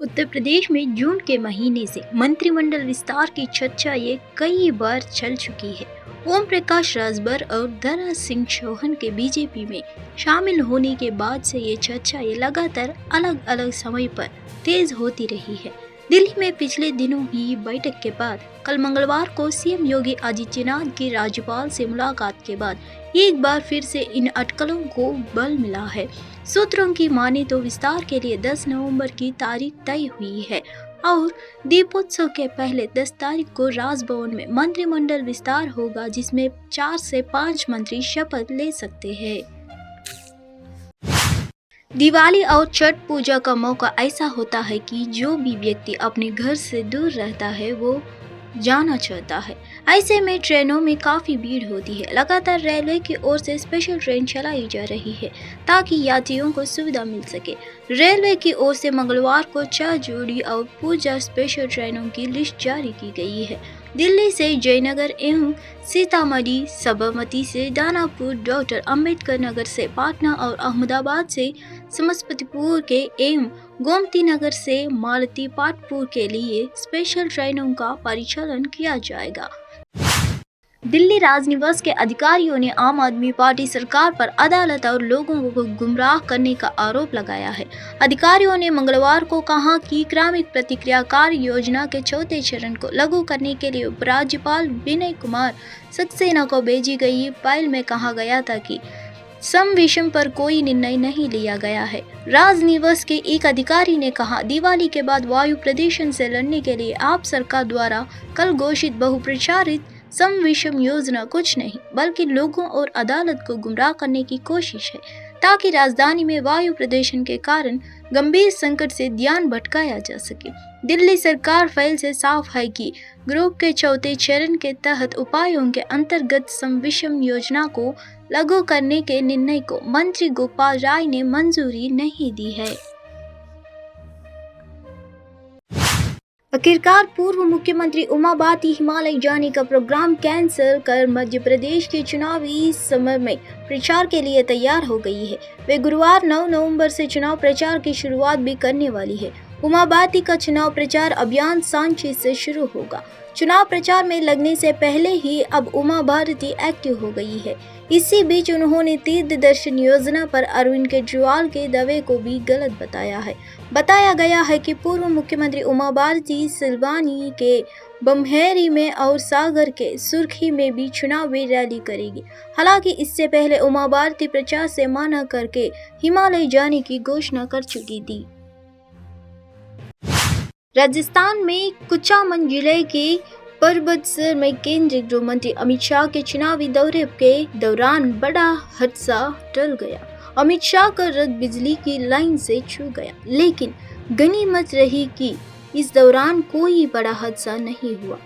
उत्तर प्रदेश में जून के महीने से मंत्रिमंडल विस्तार की चर्चा ये कई बार चल चुकी है। ओम प्रकाश राजभर और दारा सिंह चौहान के बीजेपी में शामिल होने के बाद से ये चर्चा ये लगातार अलग अलग समय पर तेज होती रही है। दिल्ली में पिछले दिनों हुई बैठक के बाद कल मंगलवार को सीएम योगी आदित्यनाथ की राज्यपाल से मुलाकात के बाद एक बार फिर से इन अटकलों को बल मिला है। सूत्रों की माने तो विस्तार के लिए 10 नवंबर की तारीख तय हुई है और दीपोत्सव के पहले 10 तारीख को राजभवन में मंत्रिमंडल विस्तार होगा, जिसमें 4 से 5 मंत्री शपथ ले सकते हैं। दिवाली और छठ पूजा का मौका ऐसा होता है कि जो भी व्यक्ति अपने घर से दूर रहता है वो जाना चाहता है। ऐसे में ट्रेनों में काफ़ी भीड़ होती है। लगातार रेलवे की ओर से स्पेशल ट्रेन चलाई जा रही है ताकि यात्रियों को सुविधा मिल सके। रेलवे की ओर से मंगलवार को 4 जोड़ी और पूजा स्पेशल ट्रेनों की लिस्ट जारी की गई है। दिल्ली से जयनगर एवं सीतामढ़ी, साबरमती से दानापुर, डॉक्टर अंबेडकर नगर से पाटना और अहमदाबाद से समस्तीपुर के एवं गोमती नगर से मालती पाटपुर के लिए स्पेशल ट्रेनों का परिचालन किया जाएगा। दिल्ली राजनिवास के अधिकारियों ने आम आदमी पार्टी सरकार पर अदालत और लोगों को गुमराह करने का आरोप लगाया है। अधिकारियों ने मंगलवार को कहा कि क्रमिक प्रतिक्रिया कार्य योजना के चौथे चरण को लागू करने के लिए उपराज्यपाल विनय कुमार सक्सेना को भेजी गई फाइल में कहा गया था कि सम विषम पर कोई निर्णय नहीं लिया गया है। राजनिवास के एक अधिकारी ने कहा, दिवाली के बाद वायु प्रदूषण से लड़ने के लिए आप सरकार द्वारा कल घोषित बहुप्रचारित सम विषम योजना कुछ नहीं बल्कि लोगों और अदालत को गुमराह करने की कोशिश है ताकि राजधानी में वायु प्रदूषण के कारण गंभीर संकट से ध्यान भटकाया जा सके। दिल्ली सरकार फाइल से साफ है कि ग्रुप के चौथे चरण के तहत उपायों के अंतर्गत सम विषम योजना को लागू करने के निर्णय को मंत्री गोपाल राय ने मंजूरी नहीं दी है। आखिरकार पूर्व मुख्यमंत्री उमा भारती हिमालय जाने का प्रोग्राम कैंसिल कर मध्य प्रदेश के चुनावी समय में प्रचार के लिए तैयार हो गई है। वे गुरुवार 9 नवंबर से चुनाव प्रचार की शुरुआत भी करने वाली है। उमा भारती का चुनाव प्रचार अभियान सांची से शुरू होगा। चुनाव प्रचार में लगने से पहले ही अब उमा भारती एक्टिव हो गई है। इसी बीच उन्होंने तीर्थ दर्शन योजना पर अरविंद केजरीवाल के दावे को भी गलत बताया है। बताया गया है कि पूर्व मुख्यमंत्री उमा भारती सिलवानी के बमहेरी में और सागर के सुर्खी में भी चुनावी रैली करेगी। हालांकि इससे पहले उमा भारती प्रचार से मना करके हिमालय जाने की घोषणा कर चुकी थी। राजस्थान में कुचामन जिले के परबतसर में केंद्रीय गृह मंत्री अमित शाह के चुनावी दौरे के दौरान बड़ा हादसा टल गया। अमित शाह का रथ बिजली की लाइन से छू गया, लेकिन गनीमत रही कि इस दौरान कोई बड़ा हादसा नहीं हुआ।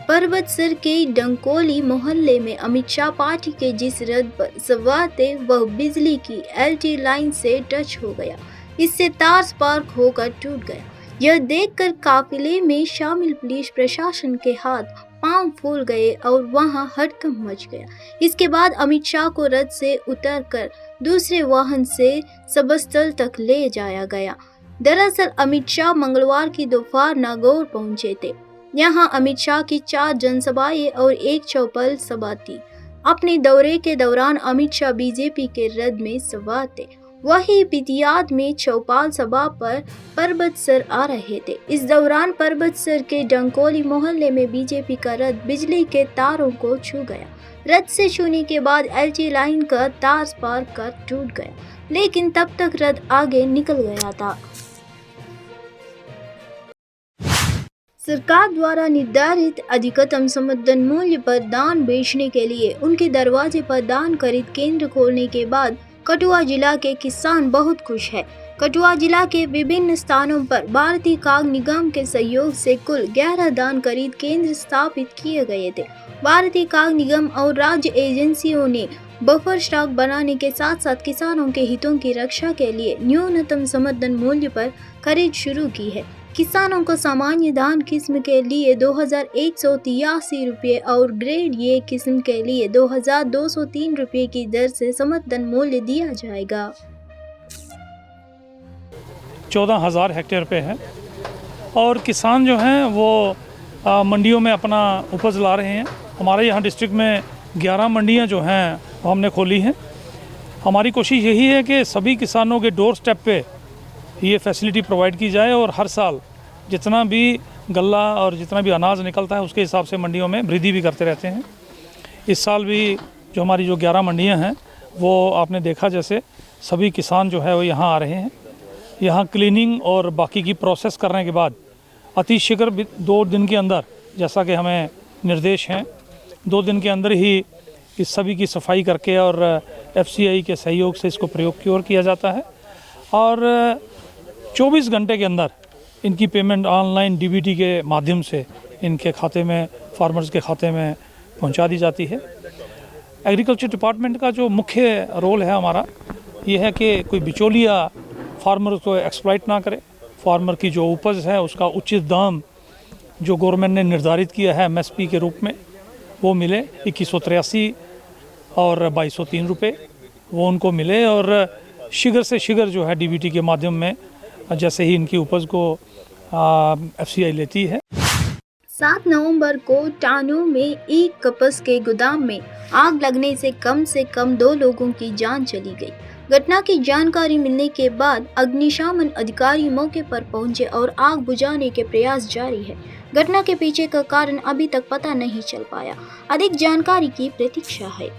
परबतसर के डंकोली मोहल्ले में अमित शाह पार्टी के जिस रथ पर सवार थे वह बिजली की एलटी लाइन से टच हो गया। इससे तार स्पार्क होकर टूट गया। यह देखकर काफिले में शामिल पुलिस प्रशासन के हाथ पांव फूल गए और वहां हड़कंप मच गया। इसके बाद अमित शाह को रथ से उतरकर दूसरे वाहन से सभास्थल तक ले जाया गया। दरअसल अमित शाह मंगलवार की दोपहर नागौर पहुंचे थे। यहां अमित शाह की 4 जनसभाएं और 1 चौपाल सभा थी। अपने दौरे के दौरान अमित शाह बीजेपी के रथ में सवार थे। वही बिदियाद में चौपाल सभा पर परबतसर आ रहे थे। इस दौरान परबतसर के डंकोली मोहल्ले में बीजेपी का रथ बिजली के तारों को छू गया। रथ से छूने के बाद एलटी लाइन का तार स्पार्क कर टूट गया, लेकिन तब तक रथ आगे निकल गया था। सरकार द्वारा निर्धारित अधिकतम समर्थन मूल्य पर धान बेचने के लिए उनके दरवाजे पर धान खरीद केंद्र खोलने के बाद कठुआ जिला के किसान बहुत खुश है। कठुआ जिला के विभिन्न स्थानों पर भारतीय खाद्य निगम के सहयोग से कुल 11 धान खरीद केंद्र स्थापित किए गए थे। भारतीय खाद्य निगम और राज्य एजेंसियों ने बफर स्टॉक बनाने के साथ साथ किसानों के हितों की रक्षा के लिए न्यूनतम समर्थन मूल्य पर खरीद शुरू की है। किसानों को सामान्य धान किस्म के लिए 2183 रुपये और ग्रेड ए किस्म के लिए 2203 रुपये की दर से समर्थन मूल्य दिया जाएगा। 14,000 हेक्टेयर पे है और किसान जो हैं वो मंडियों में अपना उपज ला रहे हैं। हमारे यहाँ डिस्ट्रिक्ट में 11 मंडियाँ जो हैं वो हमने खोली हैं। हमारी कोशिश यही है कि सभी किसानों के डोर स्टेप पे ये फैसिलिटी प्रोवाइड की जाए और हर साल जितना भी गल्ला और जितना भी अनाज निकलता है उसके हिसाब से मंडियों में वृद्धि भी करते रहते हैं। इस साल भी जो हमारी 11 मंडियां हैं वो आपने देखा जैसे सभी किसान जो है वो यहाँ आ रहे हैं। यहाँ क्लीनिंग और बाकी की प्रोसेस करने के बाद अतिशीघ्र 2 दिन के अंदर, जैसा कि हमें निर्देश हैं, 2 दिन के अंदर ही इस सभी की सफाई करके और FCI के सहयोग से इसको प्रयोग की ओर किया जाता है और 24 घंटे के अंदर इनकी पेमेंट ऑनलाइन DBT के माध्यम से इनके खाते में, फार्मर्स के खाते में पहुंचा दी जाती है। एग्रीकल्चर डिपार्टमेंट का जो मुख्य रोल है हमारा ये है कि कोई बिचौलिया फार्मर को एक्सप्लॉइट ना करे। फार्मर की जो उपज है उसका उचित दाम जो गवर्नमेंट ने निर्धारित किया है MSP के रूप में वो मिले। 2183 और 2203 रुपये वो उनको मिले और शीघ्र से शीघ्र जो है DBT के माध्यम में जैसे ही इनकी उपज को FCI लेती है। 7 नवंबर को टानो में एक कपस के गोदाम में आग लगने से कम 2 लोगों की जान चली गई। घटना की जानकारी मिलने के बाद अग्निशमन अधिकारी मौके पर पहुंचे और आग बुझाने के प्रयास जारी है। घटना के पीछे का कारण अभी तक पता नहीं चल पाया। अधिक जानकारी की प्रतीक्षा है।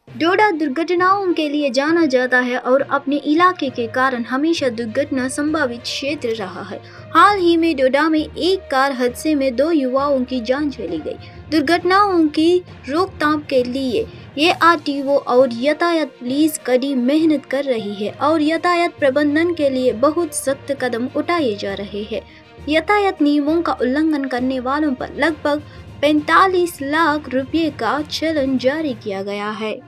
डोडा दुर्घटनाओं के लिए जाना जाता है और अपने इलाके के कारण हमेशा दुर्घटना संभावित क्षेत्र रहा है। हाल ही में डोडा में एक कार हादसे में 2 युवाओं की जान चली गई। दुर्घटनाओं की रोकथाम के लिए ये RTO और यातायात पुलिस कड़ी मेहनत कर रही है और यातायात प्रबंधन के लिए बहुत सख्त कदम उठाए जा रहे हैं। यातायात नियमों का उल्लंघन करने वालों पर लगभग 45 लाख रुपए का चालान जारी किया गया है।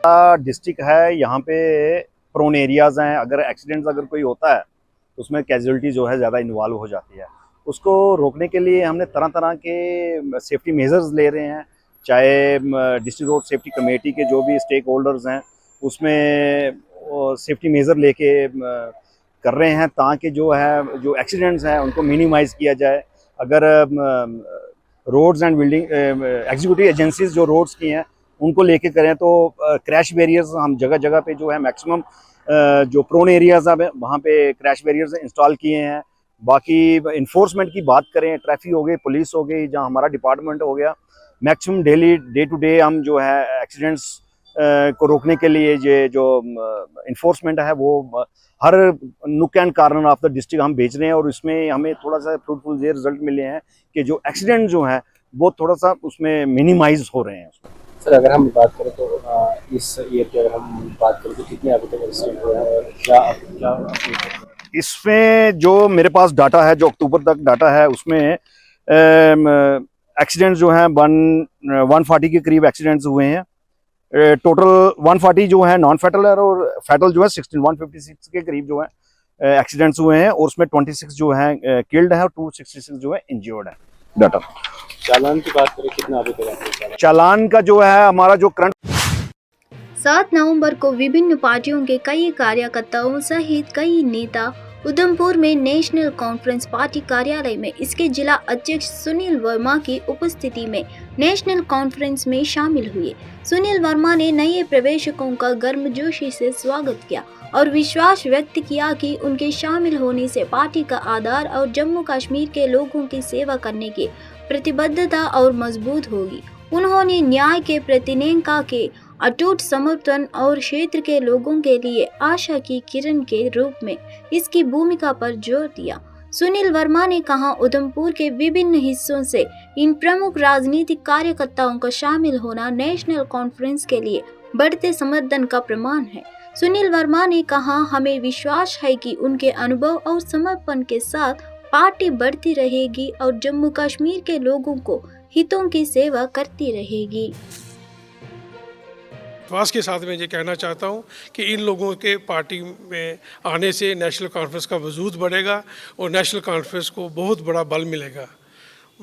डिस्ट्रिक्ट है, यहाँ पे प्रोन एरियाज़ हैं। अगर एक्सीडेंट्स अगर कोई होता है तो उसमें कैजुअलिटी जो है ज़्यादा इन्वॉल्व हो जाती है। उसको रोकने के लिए हमने तरह तरह के सेफ्टी मेजर्स ले रहे हैं, चाहे डिस्ट्रिक्ट रोड सेफ्टी कमेटी के जो भी स्टेक होल्डर्स हैं उसमें सेफ्टी मेजर लेके कर रहे हैं ताकि जो है जो एक्सीडेंट्स हैं उनको मिनिमाइज़ किया जाए। अगर roads and building executive agencies जो रोड्स की हैं उनको लेके करें तो क्रैश बैरियर्स हम जगह जगह पे जो है मैक्सिमम जो प्रोन एरियाज है वहाँ पे क्रैश बैरियर्स इंस्टॉल किए हैं। बाकी इन्फोर्समेंट की बात करें, ट्रैफिक हो गई, पुलिस हो गई, जहाँ हमारा डिपार्टमेंट हो गया, maximum daily day to day हम जो है एक्सीडेंट्स को रोकने के लिए ये जो इन्फोर्समेंट है वो हर nook and corner of the district हम भेज रहे हैं और इसमें हमें थोड़ा सा फ्रूटफुल ये रिजल्ट मिले हैं कि जो एक्सीडेंट जो है वो थोड़ा सा उसमें मिनिमाइज हो रहे हैं। सर अगर हम बात करें तो इस ईयर की अगर हम बात करें तो कितने अभी तक एक्सीडेंट हुए हैं और क्या इसमें जो मेरे पास डाटा है, जो अक्टूबर तक डाटा है, उसमें एक्सीडेंट्स जो हैं 140 के करीब एक्सीडेंट्स हुए हैं। टोटल 140 जो है नॉन फैटल है और फैटल जो है 156 के करीब जो है एक्सीडेंट्स हुए हैं और उसमें 26 जो है किल्ड है और 266 जो है इंजर्ड है। डाटा चालान की बात करें कितना अभी तक चालान का जो है हमारा जो करंट 7 नवंबर को विभिन्न पार्टियों के कई कार्यकर्ताओं सहित कई नेता उधमपुर में नेशनल कॉन्फ्रेंस पार्टी कार्यालय में इसके जिला अध्यक्ष सुनील वर्मा की उपस्थिति में नेशनल कॉन्फ्रेंस में शामिल हुए। सुनील वर्मा ने नए प्रवेशकों का गर्मजोशी से स्वागत किया और विश्वास व्यक्त किया कि उनके शामिल होने से पार्टी का आधार और जम्मू कश्मीर के लोगों की सेवा करने की प्रतिबद्धता और मजबूत होगी। उन्होंने न्याय के प्रतिनेता के अटूट समर्थन और क्षेत्र के लोगों के लिए आशा की किरण के रूप में इसकी भूमिका पर जोर दिया। सुनील वर्मा ने कहा, उधमपुर के विभिन्न हिस्सों से इन प्रमुख राजनीतिक कार्यकर्ताओं का शामिल होना नेशनल कॉन्फ्रेंस के लिए बढ़ते समर्थन का प्रमाण है। सुनील वर्मा ने कहा, हमें विश्वास है कि उनके अनुभव और समर्पण के साथ पार्टी बढ़ती रहेगी और जम्मू कश्मीर के लोगों को हितों की सेवा करती रहेगी। विश्वास के साथ मैं ये कहना चाहता हूँ कि इन लोगों के पार्टी में आने से नेशनल कॉन्फ्रेंस का वजूद बढ़ेगा और नेशनल कॉन्फ्रेंस को बहुत बड़ा बल मिलेगा।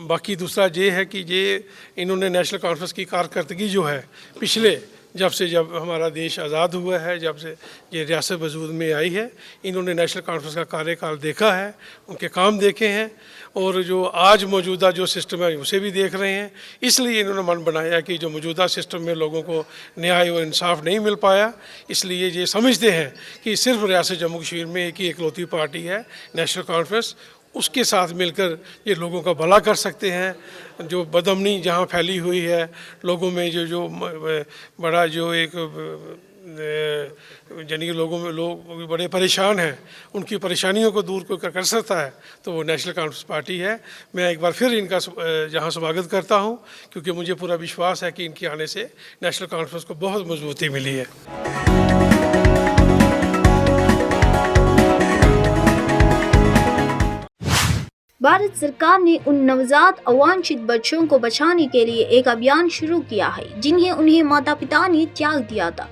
बाकी दूसरा ये है कि ये इन्होंने नेशनल कॉन्फ्रेंस की कारकर्दगी जो है पिछले जब हमारा देश आज़ाद हुआ है, जब से ये रियासत वजूद में आई है, इन्होंने नेशनल कॉन्फ्रेंस का कार्यकाल देखा है, उनके काम देखे हैं और जो आज मौजूदा जो सिस्टम है उसे भी देख रहे हैं। इसलिए इन्होंने मन बनाया कि जो मौजूदा सिस्टम में लोगों को न्याय और इंसाफ नहीं मिल पाया, इसलिए ये समझते हैं कि सिर्फ रियासत जम्मू कश्मीर में एक ही इकलौती पार्टी है नेशनल कॉन्फ्रेंस, उसके साथ मिलकर ये लोगों का भला कर सकते हैं। जो बदअमनी जहाँ फैली हुई है लोगों में, जो बड़ा जो एक यानी कि लोगों में लोग बड़े परेशान हैं, उनकी परेशानियों को दूर कोई कर सकता है तो वो नेशनल कॉन्फ्रेंस पार्टी है। मैं एक बार फिर इनका जहाँ स्वागत करता हूँ, क्योंकि मुझे पूरा विश्वास है कि इनके आने से नेशनल कॉन्फ्रेंस को बहुत मजबूती मिली है। भारत सरकार ने उन नवजात अवांछित बच्चों को बचाने के लिए एक अभियान शुरू किया है जिन्हें उन्हें माता पिता ने त्याग दिया था।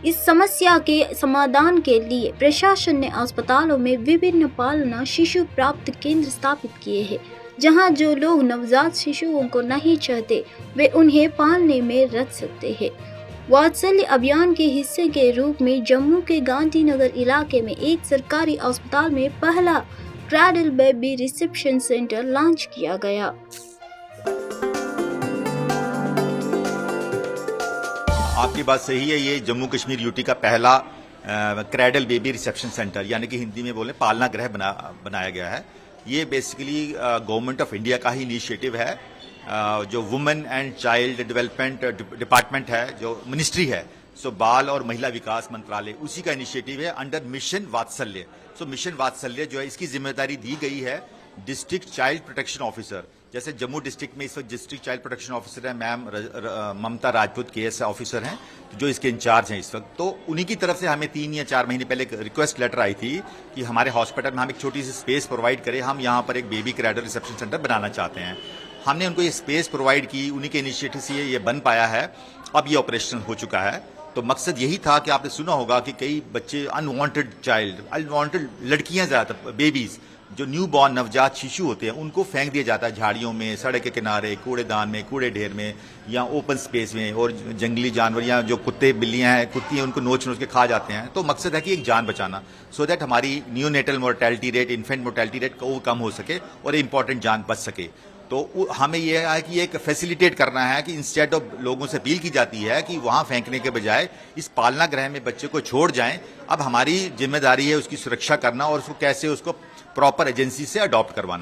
इस समस्या के समाधान के लिए प्रशासन ने अस्पतालों में विभिन्न पालना शिशु प्राप्त केंद्र स्थापित किए हैं, जहां जो लोग नवजात शिशुओं को नहीं चाहते वे उन्हें पालने में रख सकते हैं। वात्सल्य अभियान के हिस्से के रूप में जम्मू के गांधीनगर इलाके में एक सरकारी अस्पताल में पहला cradle baby reception centre launch किया गया। आपकी बात सही है। ये जम्मू कश्मीर यूटी का पहला क्रैडल बेबी रिसेप्शन सेंटर, यानी कि हिंदी में बोले पालना गृह बनाया गया है। ये बेसिकली गवर्नमेंट ऑफ इंडिया का ही इनिशिएटिव है। जो women and child development department है, जो मिनिस्ट्री है, सो बाल और महिला विकास मंत्रालय, उसी का इनिशिएटिव है अंडर मिशन वात्सल्य। सो मिशन वात्सल्य जो है, इसकी जिम्मेदारी दी गई है डिस्ट्रिक्ट चाइल्ड प्रोटेक्शन ऑफिसर। जैसे जम्मू डिस्ट्रिक्ट में इस वक्त डिस्ट्रिक्ट चाइल्ड प्रोटेक्शन ऑफिसर है मैम ममता राजपूत केएस ऑफिसर हैं, जो इसके इंचार्ज हैं इस वक्त। तो उन्हीं की तरफ से हमें 3 या 4 महीने पहले एक रिक्वेस्ट लेटर आई थी कि हमारे हॉस्पिटल में हम एक छोटी सी स्पेस प्रोवाइड करें, हम यहाँ पर एक बेबी क्रैडल रिसेप्शन सेंटर बनाना चाहते हैं। हमने उनको ये स्पेस प्रोवाइड की, उन्हीं के इनिशिएटिव से ये बन पाया है। अब ये ऑपरेशनल हो चुका है। तो मकसद यही था कि आपने सुना होगा कि कई बच्चे अनवांटेड लड़कियां, ज़्यादातर बेबीज जो न्यू बॉर्न नवजात शिशु होते हैं, उनको फेंक दिया जाता है झाड़ियों में, सड़क के किनारे, कूड़ेदान में, कूड़े ढेर में या ओपन स्पेस में। और जंगली जानवर या जो कुत्ते बिल्लियां हैं, कुत्ती हैं, उनको नोच के खा जाते हैं। तो मकसद है कि एक जान बचाना, सो दैट हमारी neonatal mortality rate, infant mortality rate को कम हो सके और इंपॉर्टेंट जान बच सके। तो हमें यह है कि एक फैसिलिटेट करना है कि इंस्टेड ऑफ लोगों से अपील की जाती है कि वहां फेंकने के बजाय इस पालना गृह में बच्चे को छोड़ जाएं। अब हमारी जिम्मेदारी है उसकी सुरक्षा करना और उसको कैसे उसको प्रॉपर एजेंसी से अडॉप्ट करवाना।